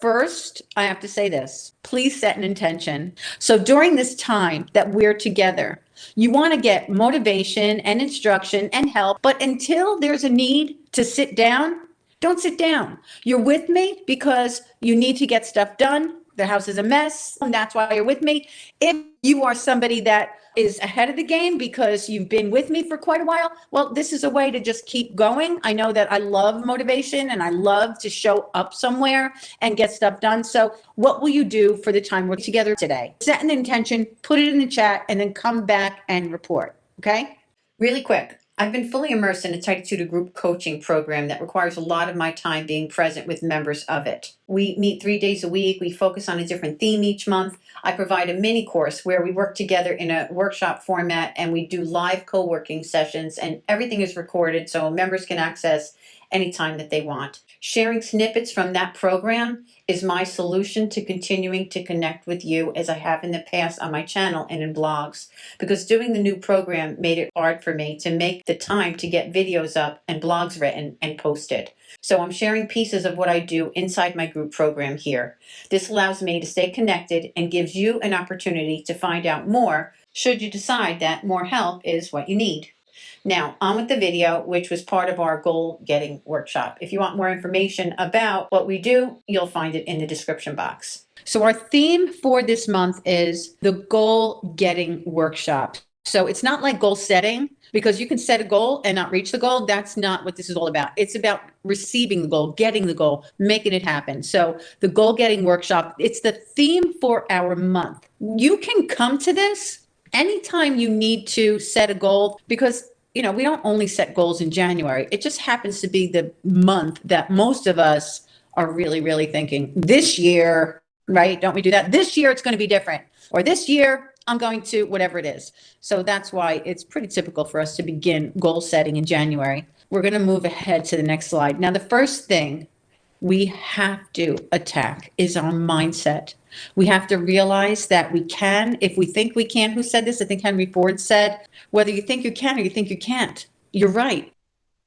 First, I have to say this. Please set an intention. So during this time that we're together, you want to get motivation and instruction and help. But until there's a need to sit down, don't sit down. You're with me because you need to get stuff done. The house is a mess, and that's why you're with me. If you are somebody that is ahead of the game because you've been with me for quite a while, well, this is a way to just keep going. I know that I love motivation and I love to show up somewhere and get stuff done. So what will you do for the time we're together today? Set an intention, put it in the chat, and then come back and report. Okay? Really quick. I've been fully immersed in a Titude group coaching program that requires a lot of my time being present with members of it. We meet 3 days a week. We focus on a different theme each month. I provide a mini course where we work together in a workshop format, and we do live co-working sessions, and everything is recorded so members can access anytime that they want. Sharing snippets from that program is my solution to continuing to connect with you as I have in the past on my channel and in blogs, because doing the new program made it hard for me to make the time to get videos up and blogs written and posted. So I'm sharing pieces of what I do inside my group program here. This allows me to stay connected and gives you an opportunity to find out more should you decide that more help is what you need. Now, on with the video, which was part of our goal-getting workshop. If you want more information about what we do, you'll find it in the description box. So our theme for this month is the goal-getting workshop. So it's not like goal setting, because you can set a goal and not reach the goal. That's not what this is all about. It's about receiving the goal, getting the goal, making it happen. So the goal-getting workshop, it's the theme for our month. You can come to this anytime you need to set a goal, because we don't only set goals in January. It just happens to be the month that most of us are really, really thinking this year, right? Don't we do that? This year, it's going to be different. Or this year, I'm going to whatever it is. So that's why it's pretty typical for us to begin goal setting in January. We're going to move ahead to the next slide. Now, the first thing we have to attack is our mindset. We have to realize that we can, if we think we can. Who said this? I think Henry Ford said, whether you think you can or you think you can't, you're right.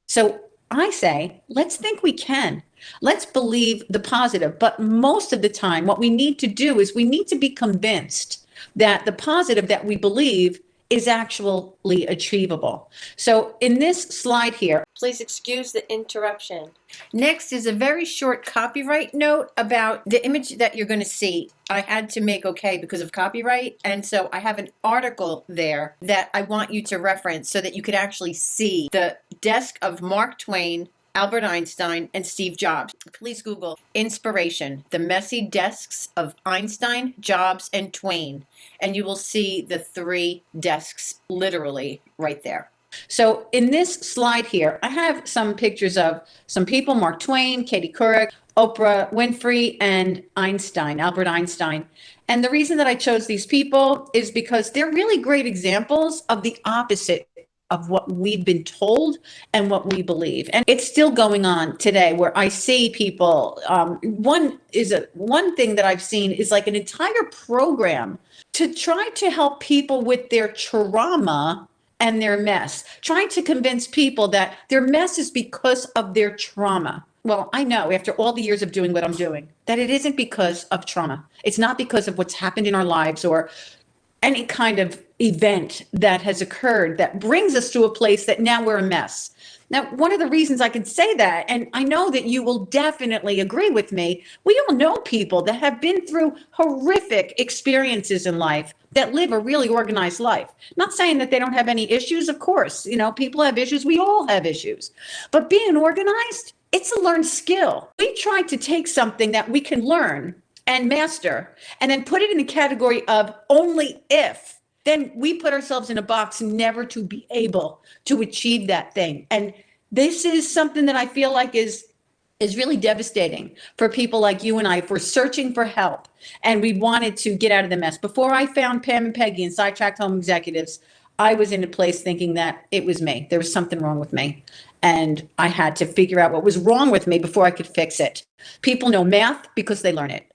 So I say, let's think we can. Let's believe the positive. But most of the time, what we need to do is we need to be convinced that the positive that we believe is actually achievable. So in this slide here, please excuse the interruption. Next is a very short copyright note about the image that you're going to see. I had to make okay because of copyright. And so I have an article there that I want you to reference so that you could actually see the desk of Mark Twain, Albert Einstein, and Steve Jobs. Please Google inspiration, the messy desks of Einstein, Jobs, and Twain. And you will see the 3 desks literally right there. So in this slide here, I have some pictures of some people, Mark Twain, Katie Couric, Oprah Winfrey, and Einstein, Albert Einstein. And the reason that I chose these people is because they're really great examples of the opposite of what we've been told and what we believe. And it's still going on today where I see people, one thing that I've seen is like an entire program to try to help people with their trauma and their mess, trying to convince people that their mess is because of their trauma. Well, I know after all the years of doing what I'm doing, that it isn't because of trauma. It's not because of what's happened in our lives or any kind of event that has occurred that brings us to a place that now we're a mess. Now, one of the reasons I can say that, and I know that you will definitely agree with me, we all know people that have been through horrific experiences in life that live a really organized life. Not saying that they don't have any issues, of course. People have issues. We all have issues. But being organized, it's a learned skill. We try to take something that we can learn and master and then put it in the category of only if. Then we put ourselves in a box never to be able to achieve that thing. And this is something that I feel like is really devastating for people like you and I if we're searching for help and we wanted to get out of the mess. Before I found Pam and Peggy and Sidetracked Home Executives, I was in a place thinking that it was me. There was something wrong with me. And I had to figure out what was wrong with me before I could fix it. People know math because they learn it.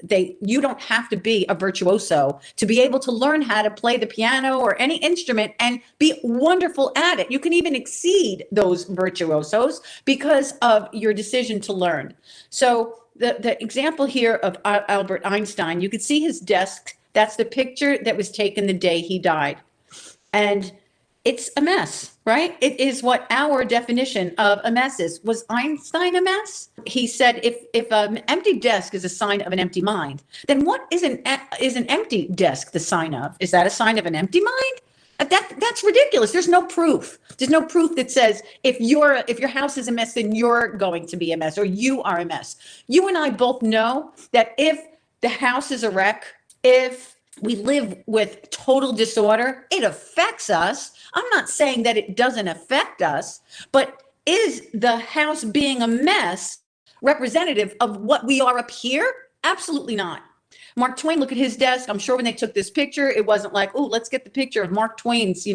You don't have to be a virtuoso to be able to learn how to play the piano or any instrument and be wonderful at it. You can even exceed those virtuosos because of your decision to learn. So the example here of Albert Einstein, you could see his desk. That's the picture that was taken the day he died. And it's a mess, right? It is what our definition of a mess is. Was Einstein a mess? He said, if an empty desk is a sign of an empty mind, then what is an empty desk the sign of? Is that a sign of an empty mind? That's ridiculous. There's no proof. There's no proof that says if your house is a mess, then you're going to be a mess, or you are a mess. You and I both know that if the house is a wreck, if we live with total disorder, it affects us. I'm not saying that it doesn't affect us, but is the house being a mess representative of what we are up here? Absolutely not. Mark Twain, look at his desk. I'm sure when they took this picture, it wasn't like, oh, let's get the picture of Mark Twain's,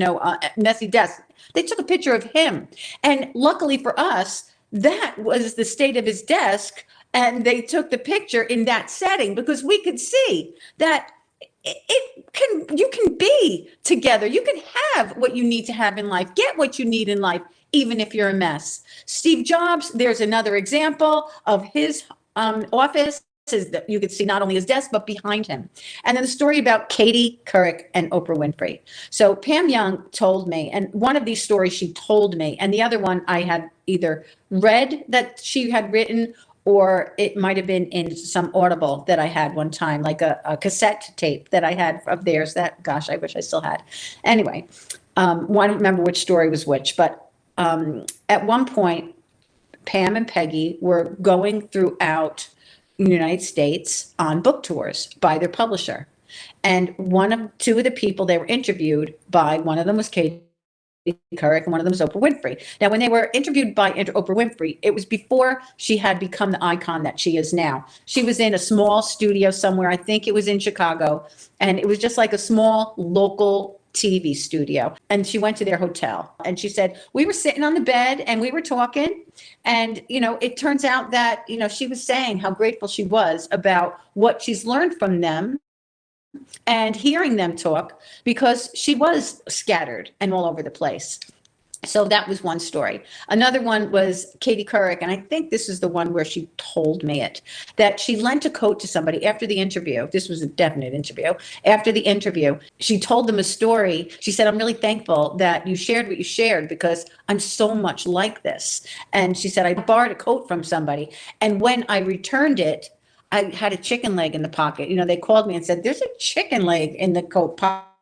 messy desk. They took a picture of him. And luckily for us, that was the state of his desk. And they took the picture in that setting because we could see that you can be together. You can have what you need to have in life, get what you need in life, even if you're a mess. Steve Jobs, there's another example of his office. Is that you could see not only his desk, but behind him. And then the story about Katie Couric and Oprah Winfrey. So Pam Young told me, and one of these stories she told me, and the other one I had either read that she had written, or it might have been in some Audible that I had one time, like a cassette tape that I had of theirs that, gosh, I wish I still had. Anyway, I don't remember which story was which, but at one point, Pam and Peggy were going throughout the United States on book tours by their publisher. And two of the people they were interviewed by, one of them was Katie Couric and one of them was Oprah Winfrey. Now, when they were interviewed by Oprah Winfrey, it was before she had become the icon that she is now. She was in a small studio somewhere, I think it was in Chicago, and it was just like a small local TV studio. And she went to their hotel and she said, we were sitting on the bed and we were talking. And, it turns out that, she was saying how grateful she was about what she's learned from them and hearing them talk, because she was scattered and all over the place. So that was one story. Another one was Katie Couric, and I think this is the one where she told me that she lent a coat to somebody after the interview. This was a definite interview. After the interview, she told them a story. She said, I'm really thankful that you shared what you shared because I'm so much like this. And she said, I borrowed a coat from somebody, and when I returned it, I had a chicken leg in the pocket. They called me and said, there's a chicken leg in the coat pocket.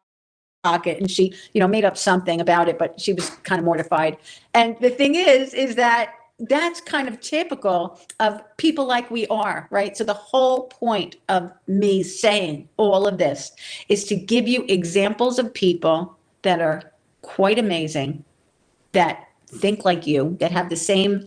And she, made up something about it, but she was kind of mortified. And the thing is that that's kind of typical of people like we are, right? So the whole point of me saying all of this is to give you examples of people that are quite amazing, that think like you, that have the same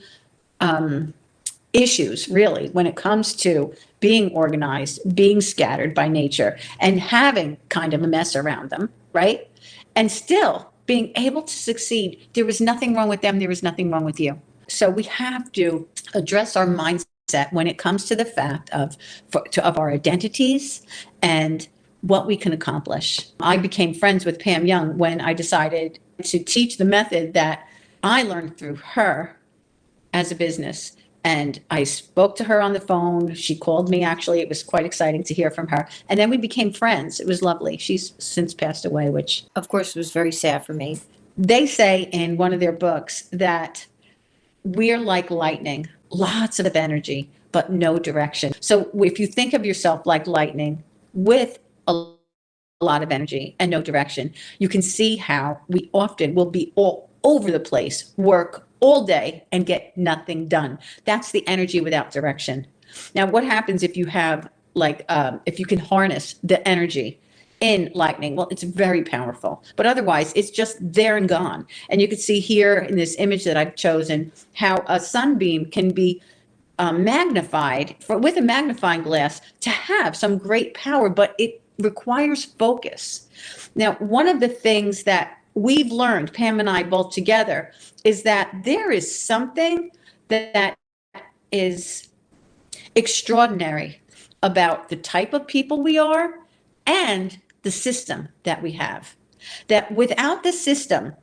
issues, really, when it comes to being organized, being scattered by nature, and having kind of a mess around them, right? And still being able to succeed. There was nothing wrong with them. There was nothing wrong with you. So we have to address our mindset when it comes to the fact of our identities and what we can accomplish. I became friends with Pam Young when I decided to teach the method that I learned through her as a business. And I spoke to her on the phone. She called me, actually. It was quite exciting to hear from her. And then we became friends. It was lovely. She's since passed away, which, of course, was very sad for me. They say in one of their books that we're like lightning, lots of energy, but no direction. So if you think of yourself like lightning with a lot of energy and no direction, you can see how we often will be all over the place, work all day and get nothing done. That's the energy without direction. Now, what happens if you have if you can harness the energy in lightning? Well, it's very powerful, but otherwise it's just there and gone. And you can see here in this image that I've chosen how a sunbeam can be magnified with a magnifying glass to have some great power, but it requires focus. Now, one of the things that we've learned, Pam and I both together, is that there is something that is extraordinary about the type of people we are and the system that we have. That without the system,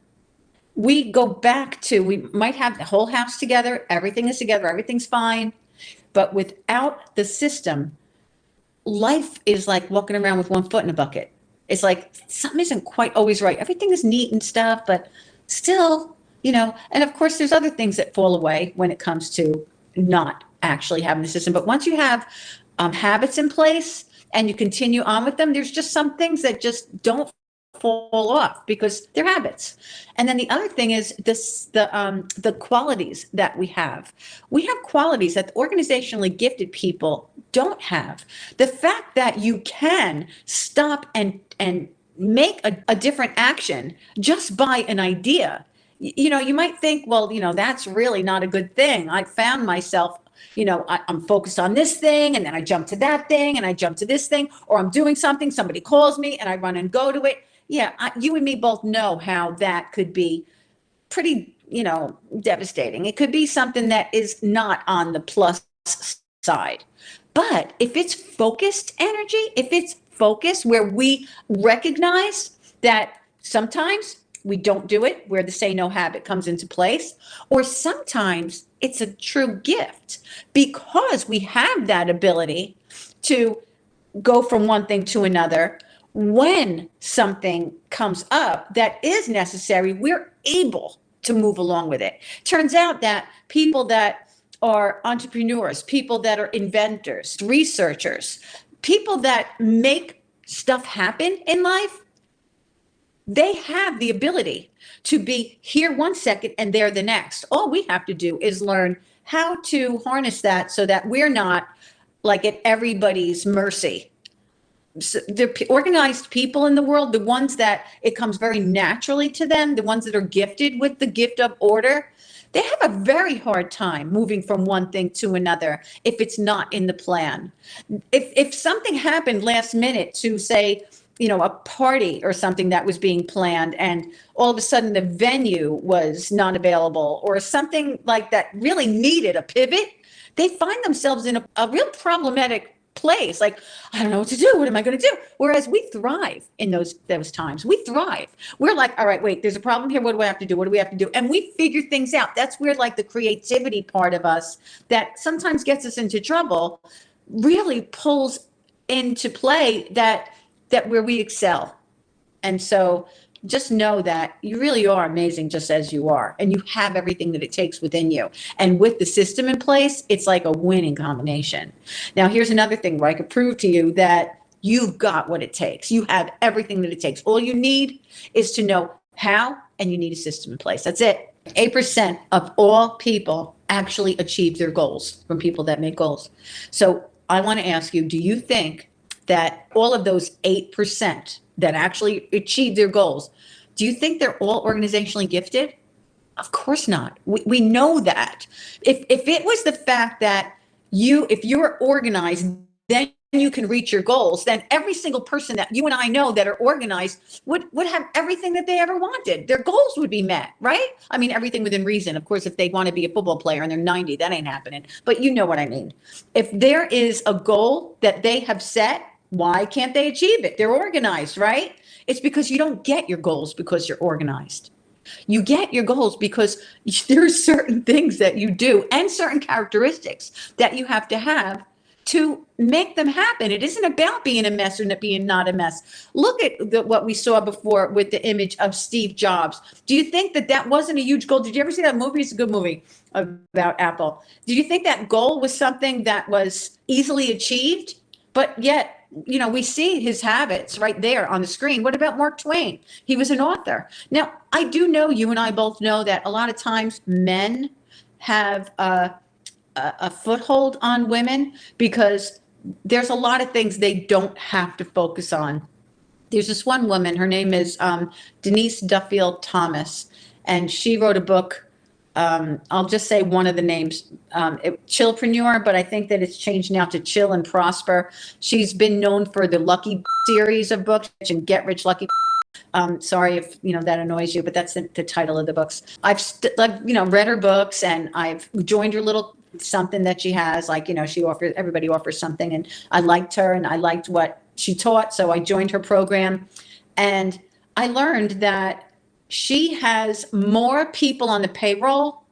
we go back to, we might have the whole house together, everything is together, everything's fine, But without the system, life is like walking around with one foot in a bucket. It's like something isn't quite always right. Everything is neat and stuff, but still, and of course, there's other things that fall away when it comes to not actually having the system. But once you have habits in place and you continue on with them, there's just some things that just don't fall off because they're habits. And then the other thing is the qualities that we have. We have qualities that organizationally gifted people don't have. The fact that you can stop and make a different action just by an idea. You might think, well, that's really not a good thing. I found myself, I'm focused on this thing, and then I jump to that thing, and I jump to this thing, or I'm doing something, somebody calls me, and I run and go to it. Yeah, you and me both know how that could be pretty, devastating. It could be something that is not on the plus side. But if it's focused energy, if it's focused where we recognize that sometimes we don't do it, where the say no habit comes into place, or sometimes it's a true gift because we have that ability to go from one thing to another. When something comes up that is necessary, we're able to move along with it. Turns out that people that are entrepreneurs, people that are inventors, researchers, people that make stuff happen in life, they have the ability to be here one second and there the next. All we have to do is learn how to harness that so that we're not like at everybody's mercy. So the organized people in the world, the ones that it comes very naturally to them, the ones that are gifted with the gift of order, they have a very hard time moving from one thing to another if it's not in the plan. If something happened last minute to say, a party or something that was being planned and all of a sudden the venue was not available or something like that really needed a pivot, they find themselves in a real problematic place. Like, I don't know what to do. What am I going to do? Whereas we thrive in those times. We thrive. We're like, all right, wait, there's a problem here. What do I have to do? What do we have to do? And we figure things out. That's where like the creativity part of us that sometimes gets us into trouble really pulls into play that where we excel. And so just know that you really are amazing just as you are, and you have everything that it takes within you. And with the system in place, it's like a winning combination. Now, here's another thing where I could prove to you that you've got what it takes. You have everything that it takes. All you need is to know how, and you need a system in place. That's it. 8% of all people actually achieve their goals from people that make goals. So I want to ask you, do you think that all of those 8% that actually achieve their goals, do you think they're all organizationally gifted? Of course not. We know that. If it was the fact that if you're organized, then you can reach your goals, then every single person that you and I know that are organized would have everything that they ever wanted. Their goals would be met, right? I mean, everything within reason. Of course, if they want to be a football player and they're 90, that ain't happening. But you know what I mean. If there is a goal that they have set, why can't they achieve it? They're organized, right? It's because you don't get your goals because you're organized. You get your goals because there are certain things that you do and certain characteristics that you have to make them happen. It isn't about being a mess or being not a mess. Look at what we saw before with the image of Steve Jobs. Do you think that wasn't a huge goal? Did you ever see that movie? It's a good movie about Apple. Did you think that goal was something that was easily achieved? But yet, we see his habits right there on the screen. What about Mark Twain? He was an author. Now, I do know you and I both know that a lot of times men have a foothold on women because there's a lot of things they don't have to focus on. There's this one woman, her name is Denise Duffield Thomas, and she wrote a book. I'll just say one of the names, Chillpreneur, but I think that it's changed now to Chill and Prosper. She's been known for the Lucky series of books and Get Rich Lucky. Sorry if that annoys you, but that's the title of the books. I've read her books, and I've joined her little something that she has. Everybody offers something, and I liked her and I liked what she taught, so I joined her program, and I learned that she has more people on the payroll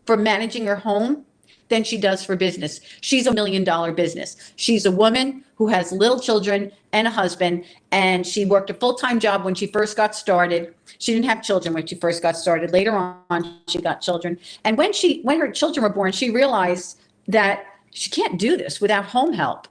for managing her home than she does for business. She's $1 million business. She's a woman who has little children and a husband, and she worked a full-time job when she first got started. She didn't have children when she first got started. Later on, she got children. And when her children were born, she realized that she can't do this without home help.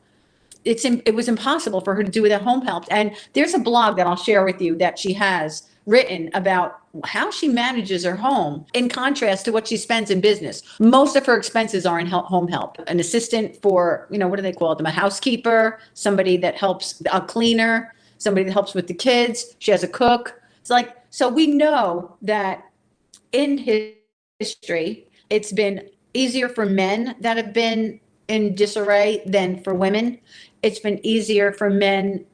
It was impossible for her to do without home help. And there's a blog that I'll share with you that she has written about how she manages her home in contrast to what she spends in business. Most of her expenses are in home help. An assistant for, what do they call them? A housekeeper, somebody that helps, a cleaner, somebody that helps with the kids. She has a cook. It's like, so we know that in history, it's been easier for men that have been in disarray than for women. It's been easier for men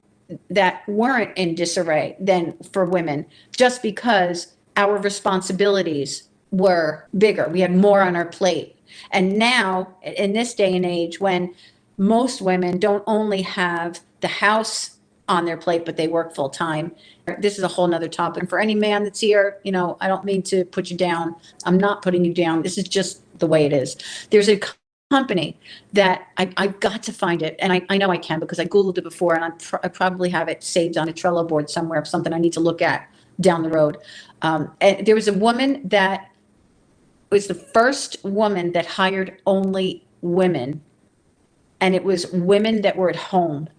that weren't in disarray than for women, just because our responsibilities were bigger. We had more on our plate. And now, in this day and age, when most women don't only have the house on their plate, but they work full time. This is a whole nother topic. And for any man that's here, I don't mean to put you down. I'm not putting you down. This is just the way it is. There's a company that I've got to find it. And I know I can because I Googled it before, and I probably have it saved on a Trello board somewhere of something I need to look at down the road. And there was a woman that was the first woman that hired only women. And it was women that were at home,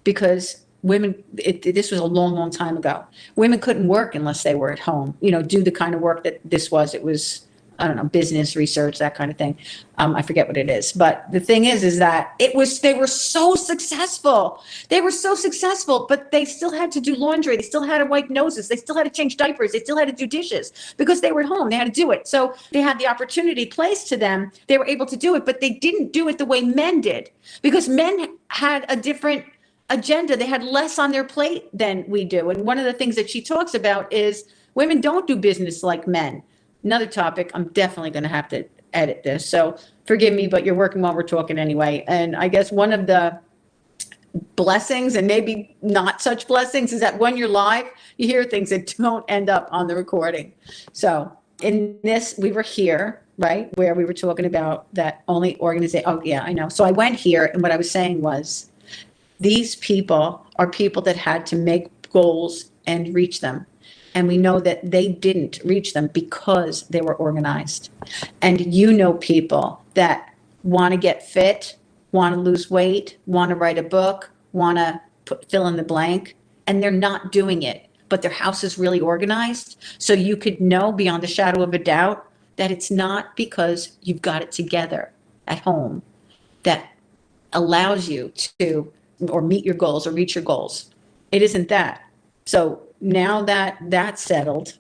because women, this was a long, long time ago. Women couldn't work unless they were at home, do the kind of work that this was. It was, I don't know, business research, that kind of thing. I forget what it is. But the thing is that they were so successful. They were so successful, but they still had to do laundry. They still had to wipe noses. They still had to change diapers. They still had to do dishes because they were at home. They had to do it. So they had the opportunity placed to them. They were able to do it, but they didn't do it the way men did, because men had a different agenda. They had less on their plate than we do. And one of the things that she talks about is women don't do business like men. Another topic, I'm definitely going to have to edit this. So forgive me, but you're working while we're talking anyway. And I guess one of the blessings, and maybe not such blessings, is that when you're live, you hear things that don't end up on the recording. So in this, we were here, right, where we were talking about that only organization. Oh, yeah, I know. So I went here, and what I was saying was, these people are people that had to make goals and reach them. And we know that they didn't reach them because they were organized. And people that want to get fit, want to lose weight, want to write a book, want to fill in the blank, and they're not doing it, but their house is really organized. So you could know beyond a shadow of a doubt that it's not because you've got it together at home that allows you to or meet your goals or reach your goals. It isn't that. So now that that's settled,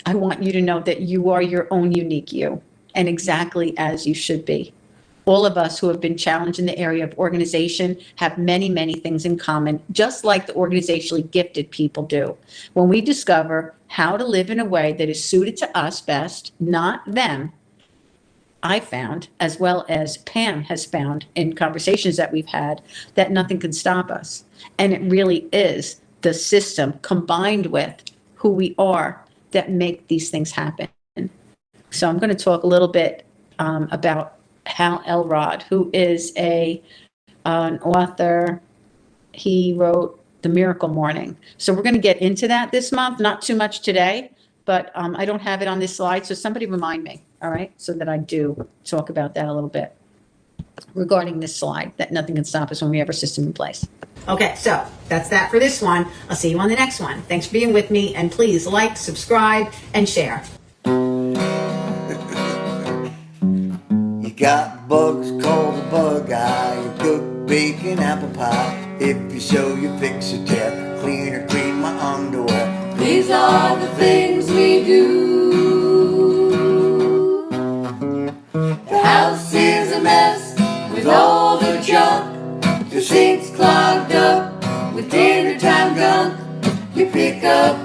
I want you to know that you are your own unique you, and exactly as you should be. All of us who have been challenged in the area of organization have many, many things in common, just like the organizationally gifted people do. When we discover how to live in a way that is suited to us best, not them, I found, as well as Pam has found in conversations that we've had, that nothing can stop us. And it really is the system combined with who we are that make these things happen. So I'm going to talk a little bit about Hal Elrod, who is an author. He wrote The Miracle Morning. So we're going to get into that this month, not too much today, but I don't have it on this slide. So somebody remind me, all right, so that I do talk about that a little bit regarding this slide, that nothing can stop us when we have our system in place. Okay, so that's that for this one. I'll see you on the next one. Thanks for being with me, and please like, subscribe, and share. You got bugs called a bug eye. You cook bacon, apple pie. If you show you fix a tear, clean or clean my underwear. These are the things we do. The house is a mess with all the junk. The sink's clogged up with dinner time gunk. You pick up